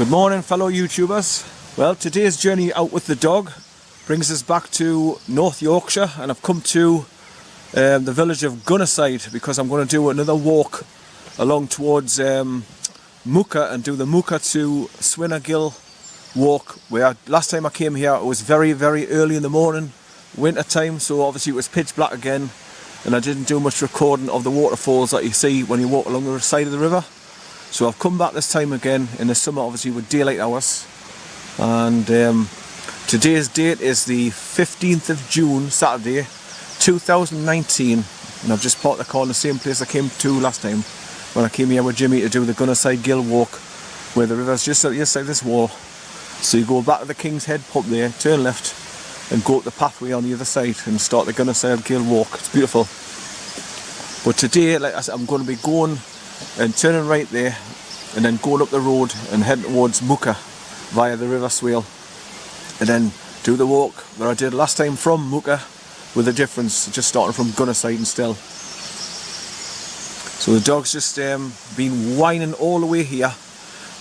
Good morning, fellow YouTubers. Well, today's journey out with the dog brings us back to North Yorkshire, and I've come to the village of GUNNERSIDE because I'm going to do another walk along towards Muker and do the Muker to SWINNERGILL walk. Where last time I came here it was very early in the morning, winter time, so obviously it was pitch black again, and I didn't do much recording of the waterfalls that you see when you walk along the side of the river. So I've come back this time again in the summer, obviously with daylight hours, and today's date is the 15th of June, Saturday 2019, and I've just parked the car in the same place I came to last time when I came here with Jimmy to do the GUNNERSIDE Gill walk, where the river's just at the other side of this wall. So you go back to the King's Head pub there, turn left and go up the pathway on the other side and start the GUNNERSIDE Gill walk. It's beautiful. But today, like I said, I'm going to be going and turning right there and then going up the road and heading towards Muker via the River Swale, and then do the walk that I did last time from Muker, with a difference, just starting from GUNNERSIDE and still. So the dog's just been whining all the way here,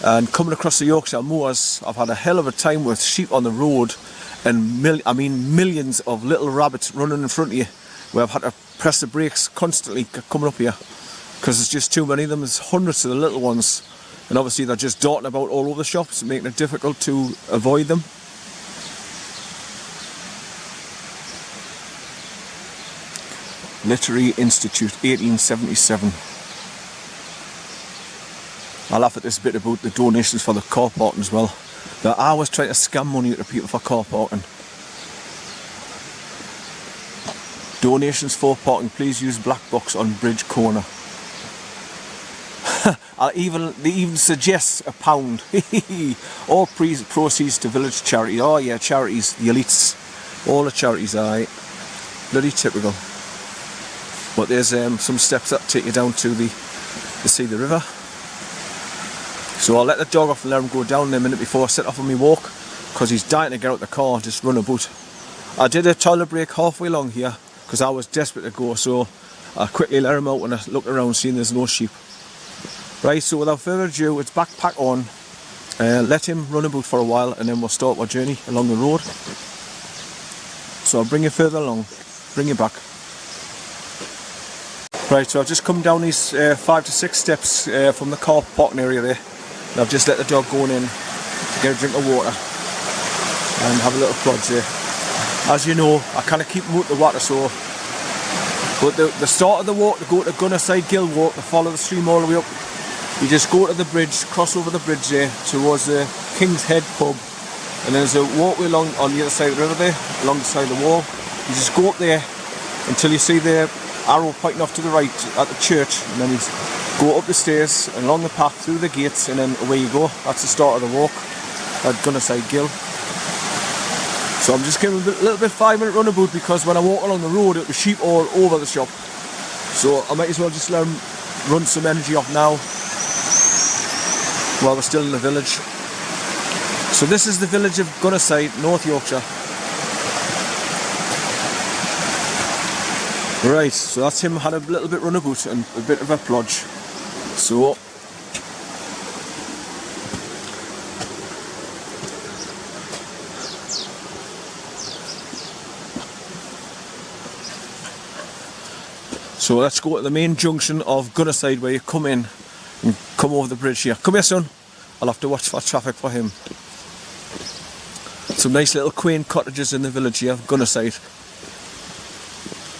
and coming across the Yorkshire moors I've had a hell of a time with sheep on the road and millions of little rabbits running in front of you, where I've had to press the brakes constantly coming up here because there's just too many of them. There's hundreds of the little ones, and obviously they're just darting about all over the shops, making it difficult to avoid them. Literary Institute, 1877. I laugh at this bit about the donations for the car parking as well. They're always trying to scam money out of people for car parking. Donations for parking, please use black box on bridge corner. They even suggest £1. All proceeds to village charity. Oh yeah, charities, the elites, all the charities, aye. Bloody typical. But there's some steps that take you down to see the river. So I'll let the dog off and let him go down in a minute before I set off on my walk, because he's dying to get out the car and just run about. I did a toilet break halfway along here because I was desperate to go, so I quickly let him out and I looked around, seeing there's no sheep. Right, so without further ado, it's backpack on. Let him run about for a while and then we'll start our journey along the road. So I'll bring you further along, bring you back. Right, so I've just come down these 5 to 6 steps from the car parking area there, and I've just let the dog go in to get a drink of water and have a little plodge there. As you know, I kind of keep him out the water, so but the start of the walk to go to GUNNERSIDE Gill walk, to follow the stream all the way up, you just go to the bridge, cross over the bridge there towards the King's Head pub, and there's a walkway along on the other side of the river there, along the side of the wall. You just go up there until you see the arrow pointing off to the right at the church, and then you go up the stairs and along the path through the gates, and then away you go. That's the start of the walk at GUNNERSIDE Gill. So I'm just giving a little bit 5-minute runabout, because when I walk along the road it was sheep all over the shop, so I might as well just let them run some energy off now while we're still in the village. So this is the village of GUNNERSIDE, North Yorkshire. Right, so that's him had a little bit runabout and a bit of a plodge. So let's go to the main junction of GUNNERSIDE, where you come in and come over the bridge here. Come here, son. I'll have to watch for traffic for him. Some nice little quaint cottages in the village here, GUNNERSIDE.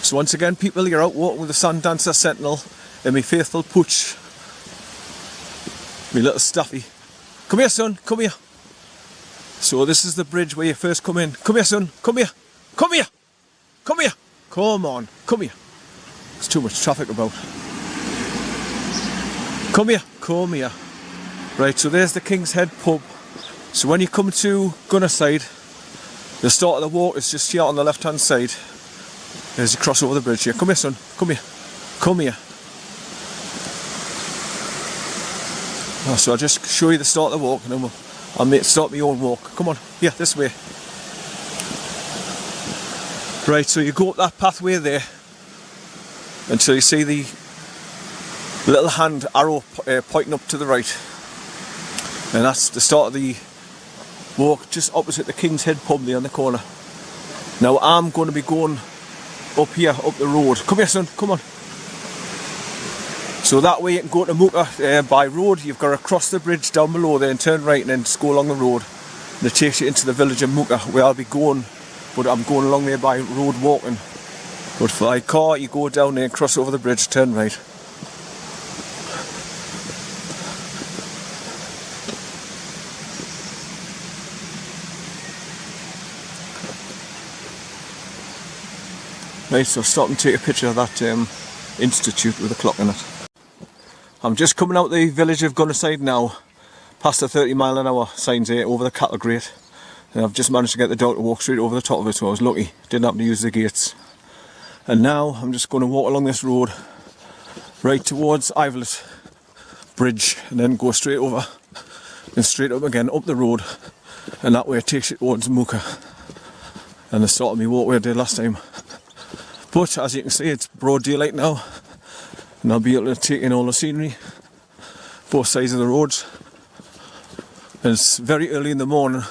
So once again, people, you're out walking with the Sand Dancer Sentinel and my faithful Pooch, my little Staffy. Come here, son, come here. So this is the bridge where you first come in. Come here, son, come here, come here, come here. Come on, come here. There's too much traffic about. Come here, come here. Right, so there's the King's Head pub. So when you come to GUNNERSIDE, the start of the walk is just here on the left hand side. As you cross over the bridge here. Come here, son. Come here. Come here. Oh, so I'll just show you the start of the walk, and then I'll start my own walk. Come on. Here, this way. Right, so you go up that pathway there until you see the little hand arrow pointing up to the right. And that's the start of the walk just opposite the King's Head pub there on the corner. Now I'm going to be going up here, up the road. Come here son, come on. So that way you can go to Muker by road. You've got to cross the bridge down below there and turn right and then just go along the road. And it takes you into the village of Muker where I'll be going, but I'm going along there by road walking. But by car you go down there, cross over the bridge, turn right. Right, so stop and take a picture of that institute with a clock in it. I'm just coming out the village of Gunnerside now, past the 30-mile-an-hour signs here over the cattle grate. And I've just managed to get the dog to walk straight over the top of it, so I was lucky, didn't have to use the gates. And now I'm just going to walk along this road right towards IVELET bridge and then go straight over and straight up again up the road, and that way it takes you towards Muker and the start of my walkway I did last time. But as you can see, it's broad daylight now and I'll be able to take in all the scenery, both sides of the roads. And it's very early in the morning,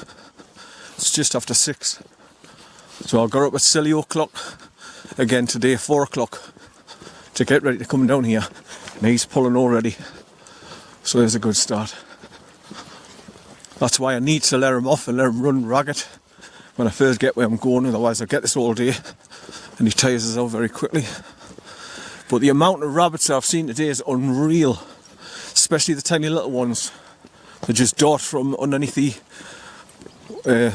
it's just after 6. So I got up at silly o'clock again today, 4 o'clock, to get ready to come down here. And he's pulling already, so there's a good start. That's why I need to let him off and let him run ragged when I first get where I'm going, otherwise I'll get this all day and he tires us out very quickly. But the amount of rabbits I've seen today is unreal, especially the tiny little ones. They just dart from underneath the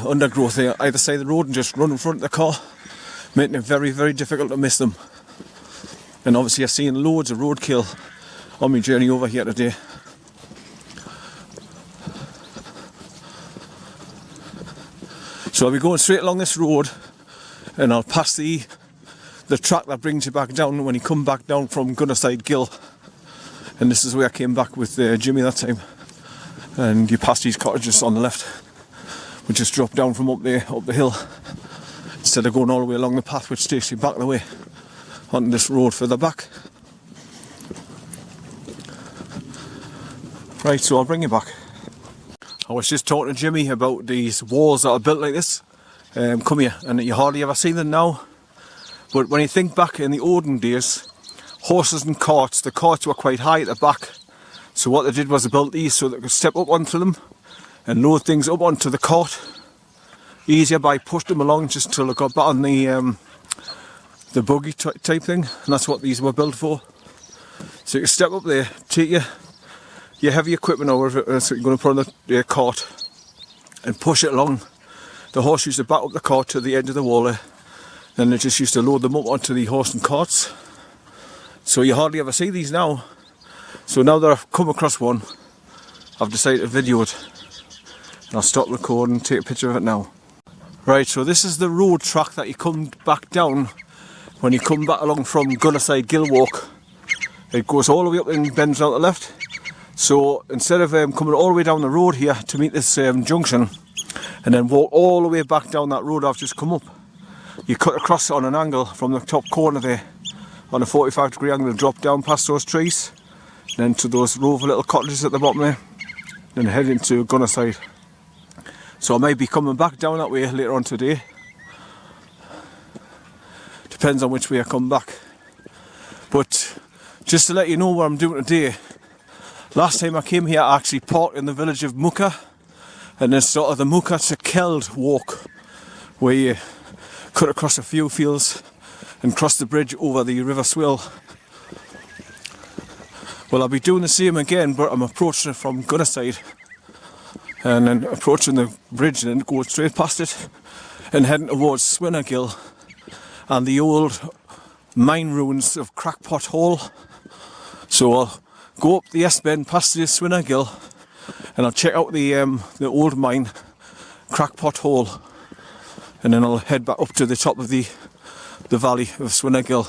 undergrowth there, either side of the road, and just run in front of the car, making it very, very difficult to miss them. And obviously I've seen loads of roadkill on my journey over here today. So I'll be going straight along this road and I'll pass the track that brings you back down when you come back down from Gunnerside Gill. And this is where I came back with Jimmy that time. And you pass these cottages on the left, which just drop down from up there, up the hill, instead of going all the way along the path which takes you back the way onto this road further back. Right, so I'll bring you back. I was just talking to Jimmy about these walls that are built like this. Come here, and you hardly ever see them now. But when you think back in the olden days, horses and carts, the carts were quite high at the back. So what they did was they built these so they could step up onto them and load things up onto the cart easier by pushing them along just till they got back on the buggy type thing. And that's what these were built for. So you can step up there, take your heavy equipment over, so you're going to put on the cart and push it along. The horse used to back up the cart to the edge of the wall there. Then they just used to load them up onto the horse and carts. So you hardly ever see these now. So now that I've come across one, I've decided to video it. And I'll stop recording and take a picture of it now. Right, so this is the road track that you come back down when you come back along from Gunnerside Gill Walk. It goes all the way up and bends out the left. So instead of coming all the way down the road here to meet this junction and then walk all the way back down that road I've just come up, you cut across on an angle from the top corner there on a 45-degree angle, drop down past those trees, then to those row of little cottages at the bottom there, then head into Gunnerside. So I may be coming back down that way later on today. Depends on which way I come back. But just to let you know what I'm doing today, last time I came here I actually parked in the village of Muker, and then sort of the Muker to Keld walk, where you cut across a few fields and cross the bridge over the River Swill. Well, I'll be doing the same again, but I'm approaching it from Gunnerside and then approaching the bridge and then going straight past it and heading towards SWINNERGILL and the old mine ruins of Crackpot Hall. So I'll go up the S-bend past the SWINNERGILL and I'll check out the old mine, Crackpot Hall, and then I'll head back up to the top of the valley of SWINNERGILL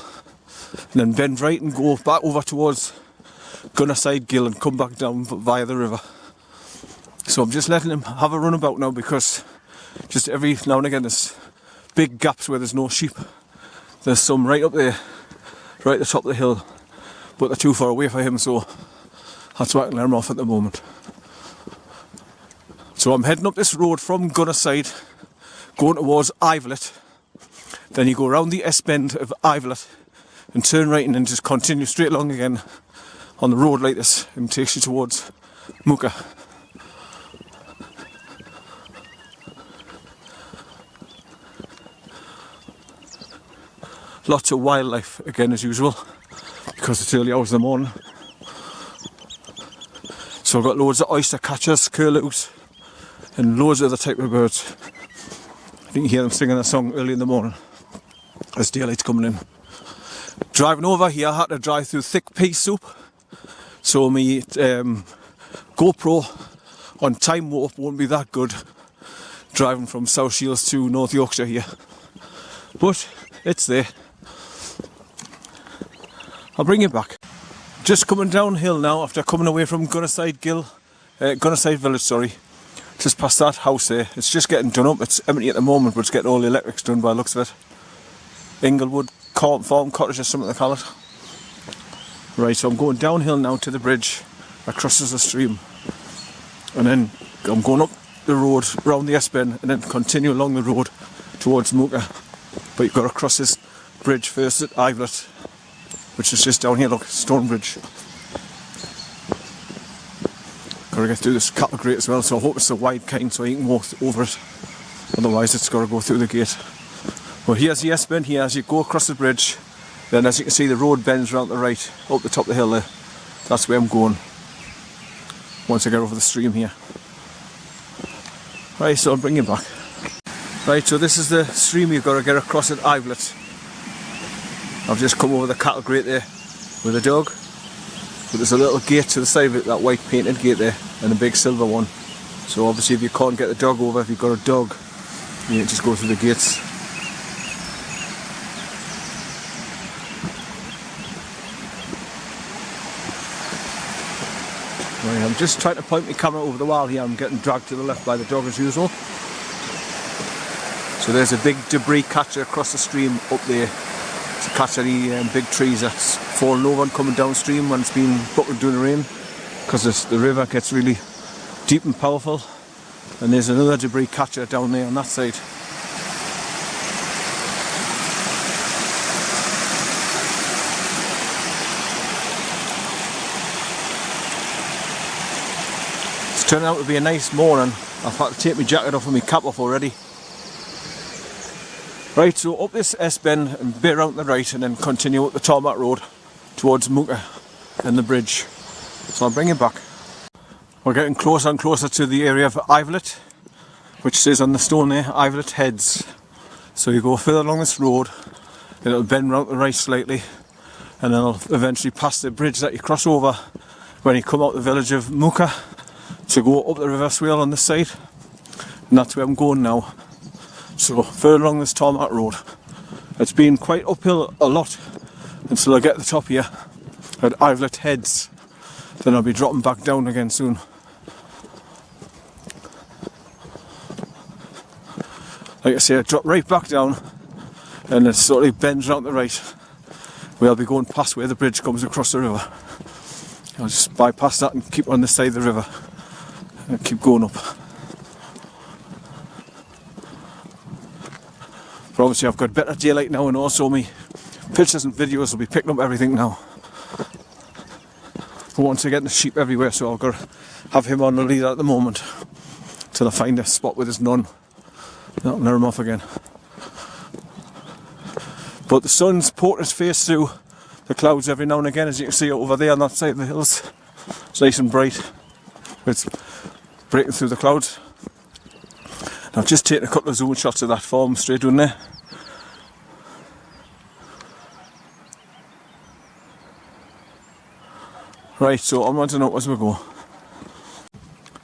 and then bend right and go back over towards Gunnerside Gill and come back down via the river. So I'm just letting him have a run about now, because just every now and again there's big gaps where there's no sheep. There's some right up there, right at the top of the hill, but they're too far away for him, so that's why I can let him off at the moment. So I'm heading up this road from Gunnerside, going towards IVELET. Then you go around the S-bend of IVELET and turn right and then just continue straight along again on the road like this, and takes you towards Muker. Lots of wildlife again as usual, because it's early hours in the morning. So I've got loads of oyster catchers, curlews, and loads of other type of birds. I think you hear them singing a song early in the morning as daylight's coming in. Driving over here, I had to drive through thick pea soup, so my GoPro on time warp won't be that good driving from South Shields to North Yorkshire here, but it's there. I'll bring you back. Just coming downhill now after coming away from Gunnerside Village, sorry. Just past that house there. It's just getting done up. It's empty at the moment, but it's getting all the electrics done by the looks of it. Inglewood Farm Cottage or something they call it. Right, so I'm going downhill now to the bridge that crosses the stream. And then I'm going up the road, round the S-bend, and then continue along the road towards Muker. But you've got to cross this bridge first at IVELET, which is just down here, look, stone bridge. Got to get through this cattle grate as well, so I hope it's a wide kind so you can walk over it. Otherwise it's got to go through the gate. Well, here's the S-bend here. As you go across the bridge, then as you can see the road bends around the right, up the top of the hill there. That's where I'm going once I get over the stream here. Right, so I'll bring you back. Right, so this is the stream you've got to get across at IVELET. I've just come over the cattle grate there with a dog. But there's a little gate to the side of it, that white painted gate there, and a big silver one. So obviously if you can't get the dog over, if you've got a dog, you just go through the gates. Right, I'm just trying to point my camera over the wall here. I'm getting dragged to the left by the dog as usual. So there's a big debris catcher across the stream up there to catch any big trees that's fallen over and coming downstream when it's been bucketed during the rain, because the river gets really deep and powerful. And there's another debris catcher down there on that side. It's turning out to be a nice morning. I've had to take my jacket off and my cap off already. Right, so up this S-bend and a bit around the right and then continue up the tarmac road towards Muker and the bridge. So I'll bring you back. We're getting closer and closer to the area of IVELET, which says on the stone there, IVELET Heads. So you go further along this road, and it'll bend round the right slightly, and then it'll eventually pass the bridge that you cross over when you come out the village of Muker to go up the River Swale on this side. And that's where I'm going now. So further along this tarmac road. It's been quite uphill a lot until I get to the top here at IVELET Heads. Then I'll be dropping back down again soon. Like I say, I drop right back down and it sort of bends round the right, where I'll be going past where the bridge comes across the river. I'll just bypass that and keep on this side of the river and keep going up. But obviously I've got better daylight now, and also my pictures and videos will be picking up everything now. I want to get the sheep everywhere, so I've got to have him on the lead at the moment till I find a spot with his none. That'll narrow him off again. But the sun's poked his face through the clouds every now and again, as you can see over there on that side of the hills. It's nice and bright. It's breaking through the clouds. I've just taken a couple of zoom shots of that farm straight down there. Right, so I'm running up as we go.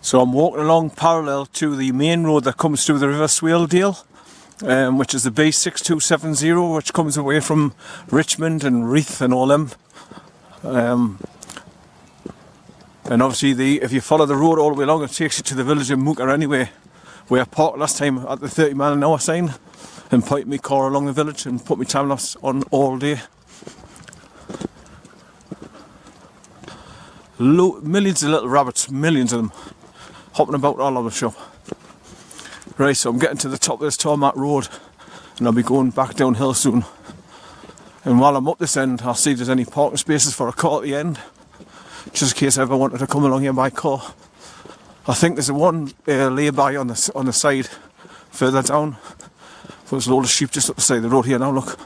So I'm walking along parallel to the main road that comes through the River Swale, which is the B6270, which comes away from Richmond and Reeth and all them. And obviously if you follow the road all the way along, it takes you to the village of Muker anyway, where I parked last time at the 30-mile-an-hour sign and pointed my car along the village and put my time lapse on all day. Millions of little rabbits, millions of them. hopping about all over the shop. Right, so I'm getting to the top of this tarmac road and I'll be going back downhill soon. And while I'm up this end, I'll see if there's any parking spaces for a car at the end, just in case I ever wanted to come along here by car. I think there's a one lay-by on the side further down. There's a load of sheep just up the side of the road here now, look.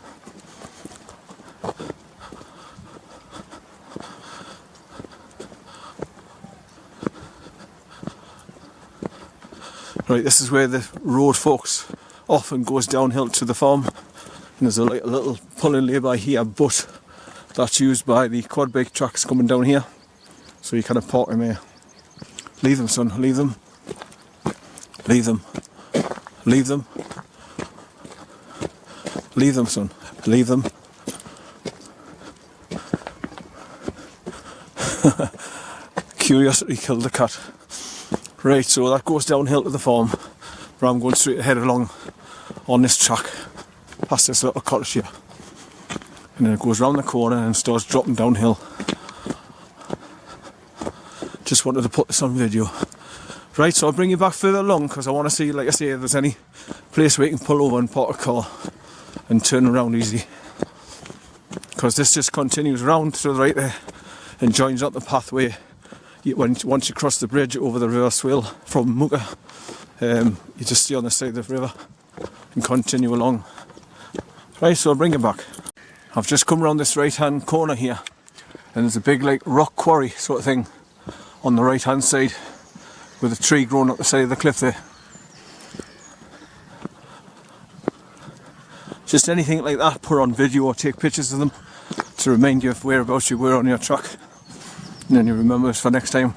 Right, this is where the road forks off and goes downhill to the farm. And there's a little pulling lay-by here, but that's used by the quad bike trucks coming down here. So you kind of park them here. Leave them, son, leave them. Leave them. Leave them. Leave them, son. Leave them. Curiosity killed the cat. Right, so that goes downhill to the farm, but I'm going straight ahead along on this track, past this little cottage here. And then it goes round the corner and starts dropping downhill. Just wanted to put this on video. Right, so I'll bring you back further along because I want to see, like I say, if there's any place where you can pull over and park a car and turn around easy. Because this just continues round to the right there and joins up the pathway. Once you cross the bridge over the River Swale from Muker, you just stay on the side of the river and continue along. Right, so I'll bring you back. I've just come around this right hand corner here and there's a big like rock quarry sort of thing on the right hand side with a tree growing up the side of the cliff there. Just anything like that, put on video or take pictures of them to remind you of whereabouts you were on your track. And then you remember this for next time.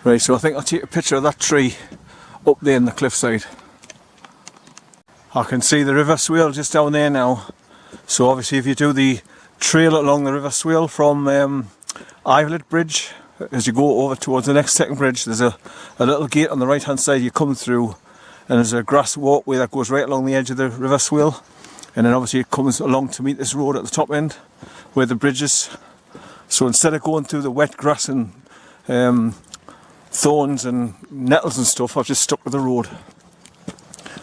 Right, so I think I'll take a picture of that tree up there in the cliffside. I can see the River Swale just down there now. So obviously if you do the trail along the River Swale from IVELET bridge, as you go over towards the next second bridge, there's a little gate on the right hand side you come through, and there's a grass walkway that goes right along the edge of the River Swale. And then obviously it comes along to meet this road at the top end where the bridge is. So instead of going through the wet grass and thorns and nettles and stuff, I've just stuck with the road.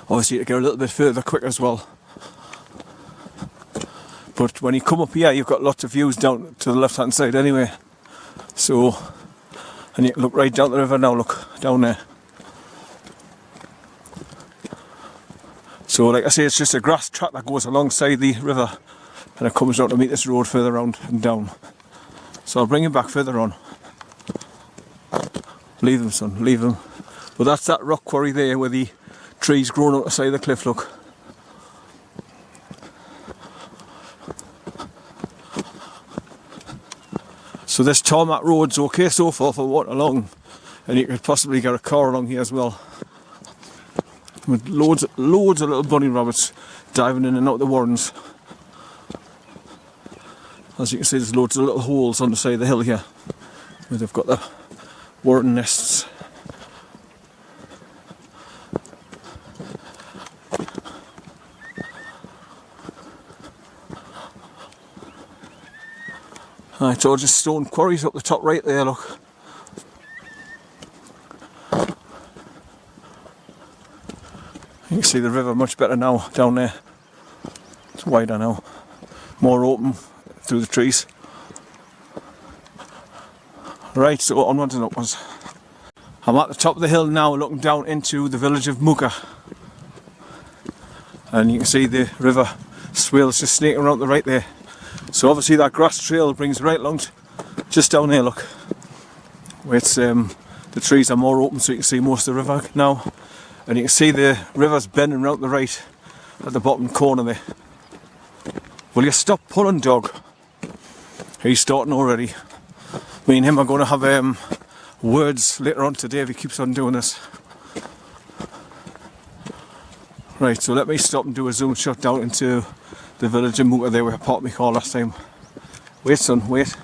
Obviously to get a little bit further quicker as well. But when you come up here you've got lots of views down to the left hand side anyway. So, and you can look right down the river now, look, down there. So like I say, it's just a grass track that goes alongside the river and it comes down to meet this road further round and down. So I'll bring you back further on. Leave them, son, leave them. But that's that rock quarry there where the trees growing up the side of the cliff, look. So this tarmac road's okay so far for walking along, and you could possibly get a car along here as well. With loads of little bunny rabbits diving in and out of the warrens. As you can see, there's loads of little holes on the side of the hill here where they've got the warren nests. Right, so just stone quarries up the top right there, look. You can see the river much better now down there. It's wider now, more open through the trees. Right, so onwards and upwards. I'm at the top of the hill now looking down into the village of Muker. And you can see the river Swale's just snaking around the right there. So obviously that grass trail brings right along just down there, look. Where it's, the trees are more open so you can see most of the river now. And you can see the river's bending round the right at the bottom corner there. Will you stop pulling, dog? He's starting already. Me and him are going to have words later on today if he keeps on doing this. Right, so let me stop and do a zoom shot down into the village of Muker there where I parked my car last time. Wait, son, wait.